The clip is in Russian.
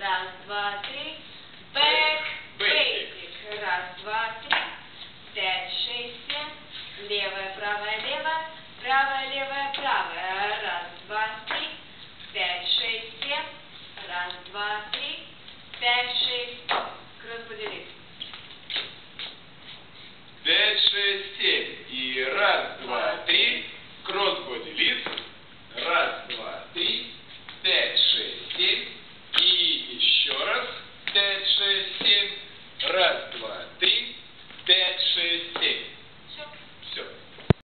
Раз, два, три. Бэк, бейсик. Раз, два, три. 5, 6, 7. Левая, правая, левая. Правая, левая, правая. Раз, два, три. 5, 6, 7. Раз, два, три. 5, 6. Кросс поделить. 5, 6, 7. И раз, два, три. Кроссбоди лист. Раз, два, три. 5, 6, 7. И еще раз. 5, 6, 7. Раз, два, три. 5, 6, 7.